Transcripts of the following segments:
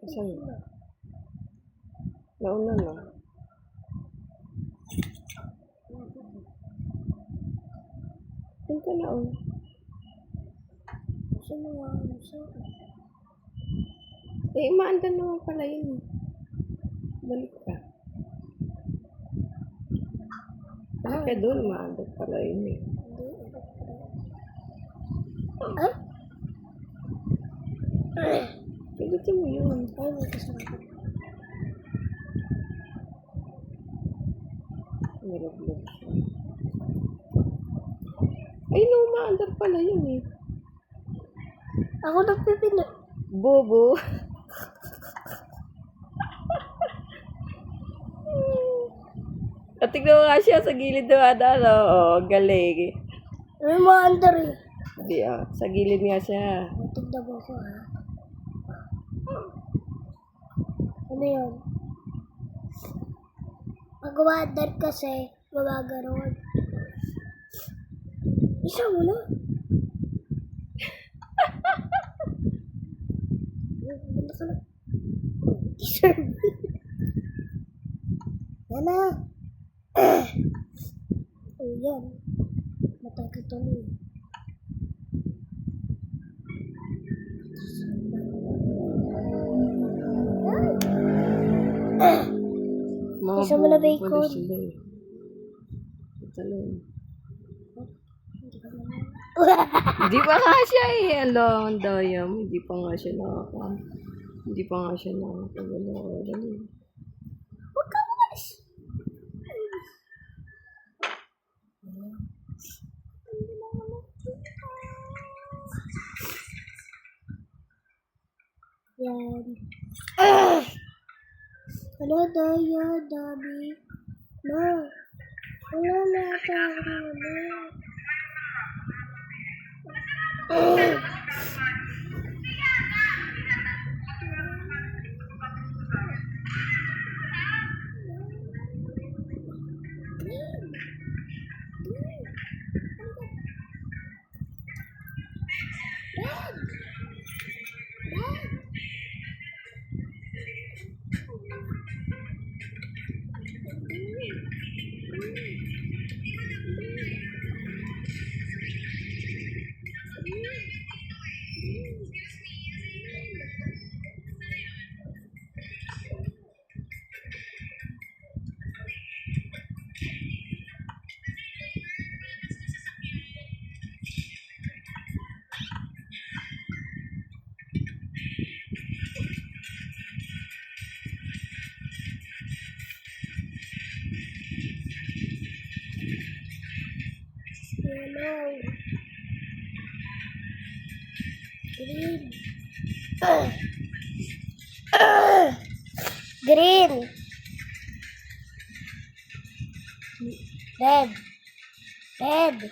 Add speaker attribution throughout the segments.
Speaker 1: Saan? Nauna na. Saan ka na, oh?
Speaker 2: Saan na nga?
Speaker 1: Maanda naman pala yun. Balik ka. Balik ka doon, maanda pala yun eh. Pigitin mo yun.
Speaker 2: Ay, may kasama.
Speaker 1: Nilaglag siya. Ay, no, maandar pala yun eh.
Speaker 2: Ako nagpipinag.
Speaker 1: Bobo. At tignan mo nga siya sa gilid na oo, galing.
Speaker 2: May maandar eh.
Speaker 1: Hindi sa gilid nga siya.
Speaker 2: Tignan mo ko ha. Ano yun? Pag maandar kasi, gumagaroon. Isa mo na. Bunda ka na. Deserve. Yan na. Oh, yan. Matagal tuloy. Isa mo na bacon.
Speaker 1: Talon. Hindi pa nga siya eh. Hello, ang dayam. Hindi pa nga siya nakakagalaw.
Speaker 2: Huwag ka umalis. Yan. Ano daya, dami. Ma. Wala na tayo na. Yellow. Green. Green. Red. Red.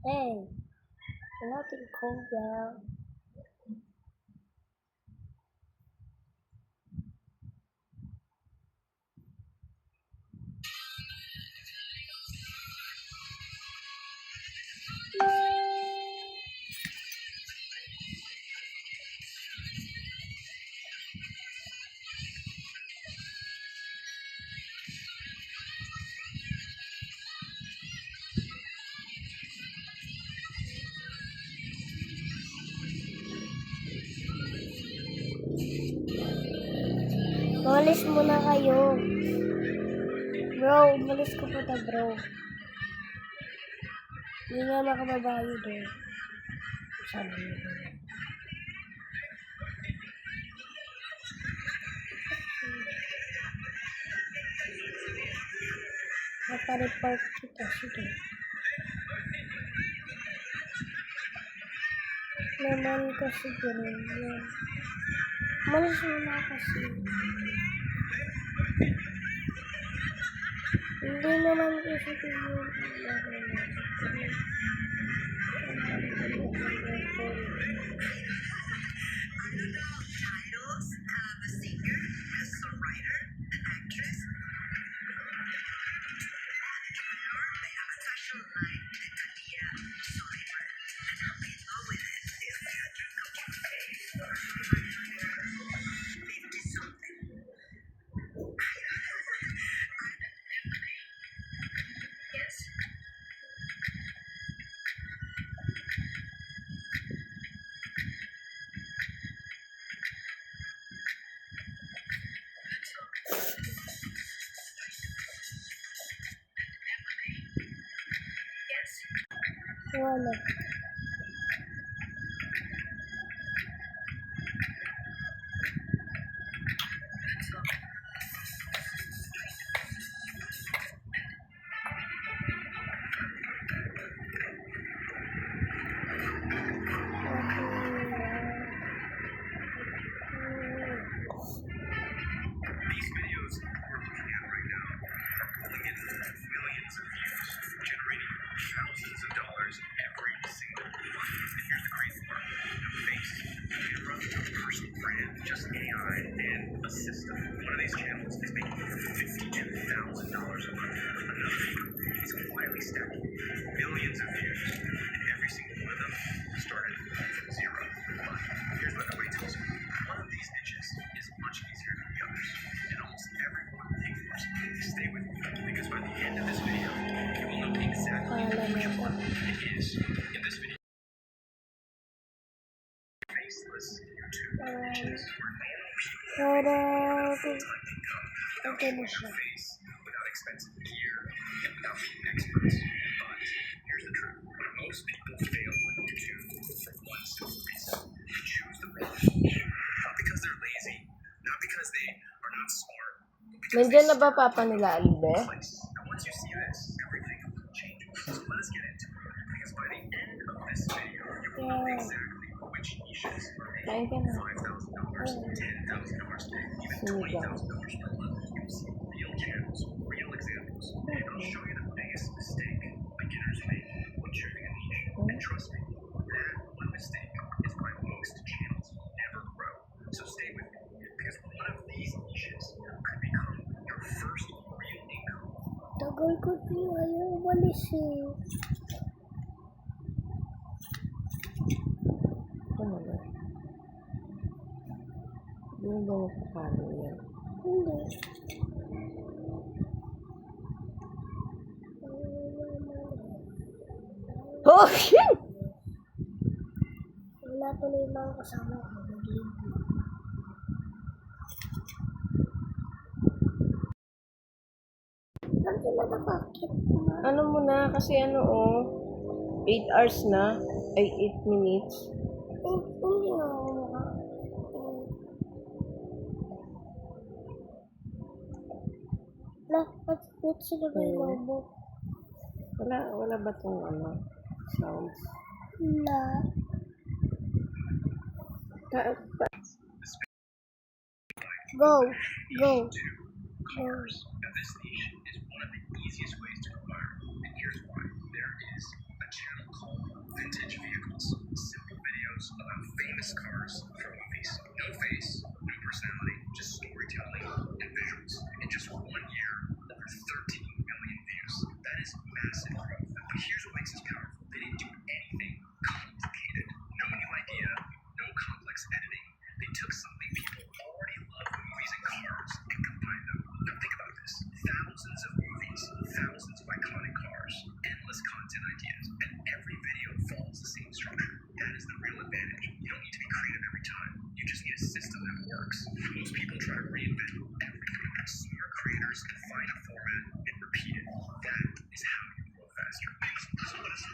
Speaker 2: Hey, you're not getting cold now. Umalis muna kayo. Bro, umalis ko po bro. Hindi nga makababayo doon. sabi nila. Napareport kita, sige. Naman kasi ganyan. Malas mo na kasi. Hindi naman kasi ganyan. Wala.
Speaker 3: These videos we're looking at right now are pulling in millions of views, generating thousands of dollars every single month. And here's the crazy part: no face, camera, no personal brand, just AI and a system. One of these channels is making $52,000 a month. Another video is quietly stacking millions of views, and every single one of them started from zero. But here's what nobody tells me: one of these niches is much easier than the others, and almost everyone ignores it. Stay with me, because by the end of this video, you will know exactly which one it is. In this video, faceless YouTube niches where normal people
Speaker 2: Pero,
Speaker 3: full-time income without
Speaker 2: okay na
Speaker 3: showing
Speaker 2: siya.
Speaker 3: their face, without expensive gear, and without being experts. But here's the truth: most people fail with YouTube for one simple reason: they choose the wrong niche. Not because they're lazy, not because they are not smart, but because
Speaker 1: Nandiyan na ba papa nila, Albe?
Speaker 3: place. And once you see this, everything changes. So let us get into it. Because by the end of this video, you will know exactly which niches are
Speaker 1: Kain ka
Speaker 3: making
Speaker 1: na.
Speaker 3: $5,000, $10,000, even $20,000 per month. You will see real channels, real examples, and I'll show you the biggest mistake beginners make when choosing a niche. And trust me, that one mistake is why most channels never grow. So stay with me, because one of these niches could become your first real income.
Speaker 2: tagal ko din ayaw umalis eh.
Speaker 1: Ano ba? Hindi ba makakalo yan?
Speaker 2: Hindi.
Speaker 1: Oh, shit!
Speaker 2: Wala tuloy mga kasama ko. Nag-live. Saan sila nakakit?
Speaker 1: Ano mo na, kasi 8 hours na. Ay, 8 minutes.
Speaker 2: Hindi ako maka. Ba't sila ba yung bobo?
Speaker 1: Wala ba itong sounds?
Speaker 2: Wala. Go. Go.
Speaker 3: Cars. Now, this niche is one of the easiest ways to acquire, and here's why. There is a channel called Vintage Vehicles. Simple videos about famous cars from movies. No face, no personality, just storytelling and visuals. In just 1 year, over 13 million views. That is massive growth. But here's what makes this powerful: they didn't do anything complicated. No new idea, no complex editing. They took something people already love, movies and cars, and combined them. Now think about this: thousands of movies, thousands of iconic cars, endless content ideas, and every video follows the same structure. That is the real advantage. You don't need to be creative every time. You just need a system that works. Most people try to reinvent everything. Smart creators find a format and repeat it. That is how you grow faster. So let us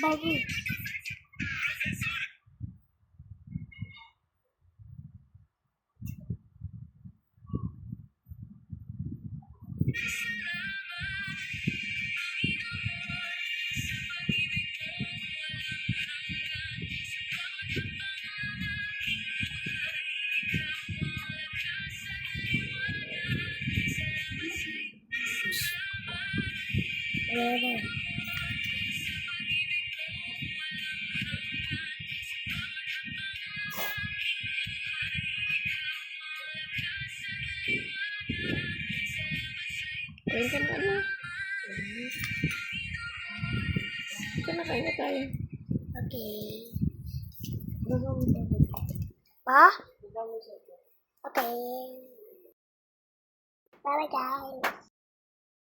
Speaker 2: Bago. Wala.
Speaker 1: Kain ka na, ano? Kain na tayo.
Speaker 2: Okay. Pa? Okay. Bye-bye, guys.